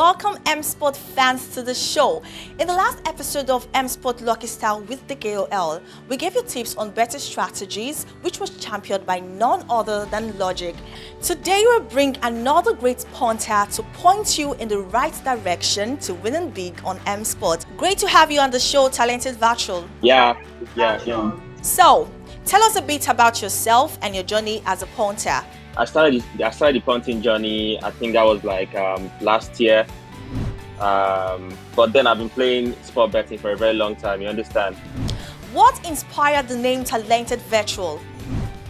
Welcome MSport fans to the show. In the last episode of MSport Lucky Star with the KOL, we gave you tips on better strategies, which was championed by none other than Logic. Today we bring another great punter to point you in the right direction to winning big on MSport. Great to have you on the show, talented virtual. Yeah. So, tell us a bit about yourself and your journey as a punter. I started the punting journey. I think that was like last year. But then I've been playing sport betting for a very long time. You understand? What inspired the name Talented Virtual?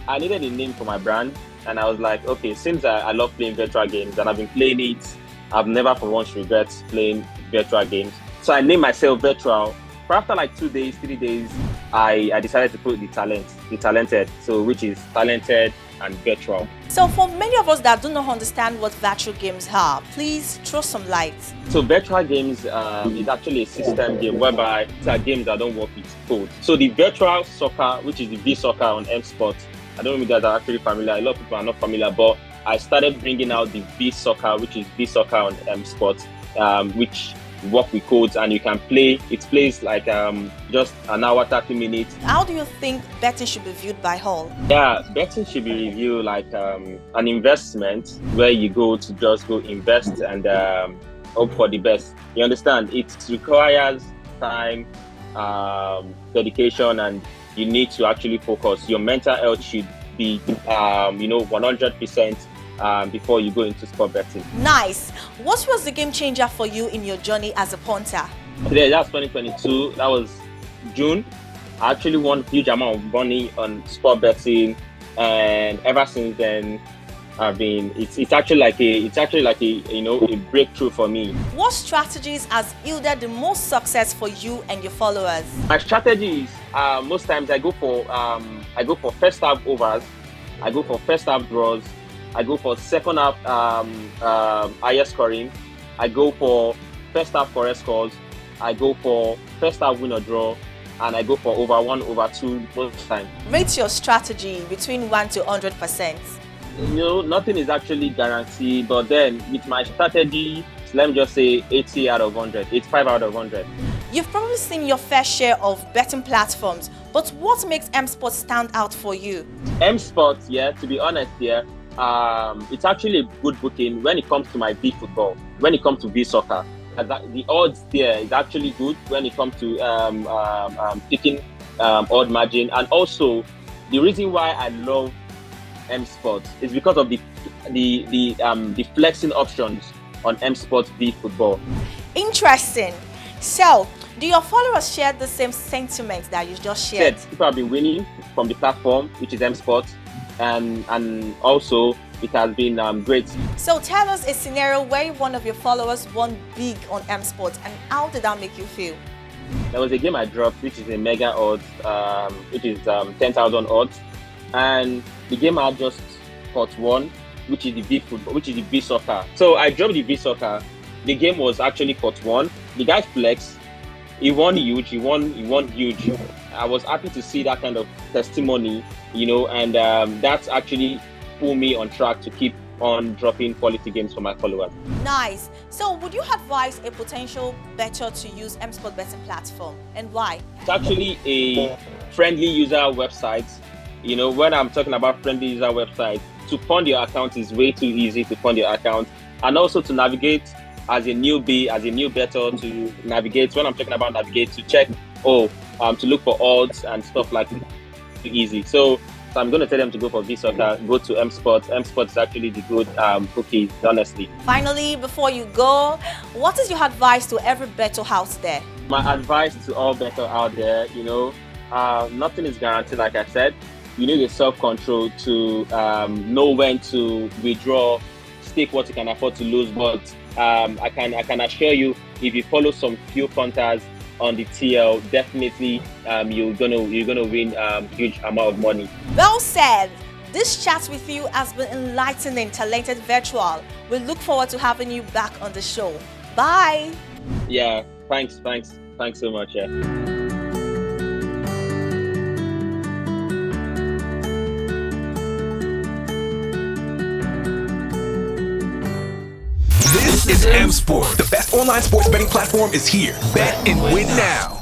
I needed a name for my brand, and I was like, okay, since I love playing virtual games and I've been playing it, I've never for once regret playing virtual games. So I named myself Virtual. But after like 2 days, 3 days, I decided to put the talented, so which is talented and virtual. So for many of us that do not understand what virtual games are, please throw some light. So virtual games is actually a system game whereby it's a games that don't work with code. So the virtual soccer, which is the V soccer on MSport, I don't know if you guys are actually familiar. A lot of people are not familiar, but I started bringing out the V soccer, which is V soccer on MSport, which work with codes, and you can play. It plays like just an hour, 30 minutes. How do you think betting should be viewed by all? Yeah, betting should be reviewed like an investment where you go to just go invest and hope for the best. You understand? It requires time, dedication, and you need to actually focus. Your mental health should be 100% before you go into sport betting. Nice. What was the game changer for you in your journey as a punter? Today, that's 2022. That was June. I actually won a huge amount of money on sport betting, and ever since then, it's actually like a breakthrough for me. What strategies has yielded the most success for you and your followers? My strategies, most times I go for first half overs, I go for first half draws, I go for second half higher scoring, I go for first half correct scores, I go for first half win or draw, and I go for over 1 over 2 most times. Rate your strategy between 1 to 100%. Nothing is actually guaranteed, but then with my strategy, let me just say 80 out of 100, 85 out of 100. You've probably seen your fair share of betting platforms, but what makes MSport stand out for you? MSport, to be honest, it's actually a good booking when it comes to my V football, when it comes to V soccer. The odds there is actually good when it comes to picking odd margin. And also, the reason why I love MSport is because of the flexing options on MSport V football. Interesting. So, do your followers share the same sentiment that you just shared? People have been winning from the platform, which is MSport, and also it has been great. So tell us a scenario where one of your followers won big on MSport, and how did that make you feel? There was a game I dropped, which is a mega odds, which is 10,000 odds, and the game I just caught one, which is the V football, which is the V soccer. So I dropped the V soccer. The game was actually caught one. The guy flexed. He won huge. He won huge. I was happy to see that kind of testimony, and that's actually put me on track to keep on dropping quality games for my followers. Nice. So would you advise a potential bettor to use MSport betting platform, and why? It's actually a friendly user website. When I'm talking about friendly user website, to fund your account is way too easy to fund your account, and also to navigate as a newbie, as a new bettor, to navigate. When I'm talking about navigate, to check, to look for odds and stuff like that, easy. So I'm going to tell them to go for V soccer, go to MSport. MSport is actually the good bookie, honestly. Finally, before you go, what is your advice to every bettor out there? My advice to all bettor out there, nothing is guaranteed, like I said. You need a self-control to know when to withdraw, stake what you can afford to lose. But I can assure you, if you follow some few punters on the TL, definitely you're gonna win huge amount of money. Well said. This chat with you has been enlightening, talented virtual. We look forward to having you back on the show. Bye. Yeah, thanks so much. This It's MSport. The best online sports betting platform is here. Bet and win now.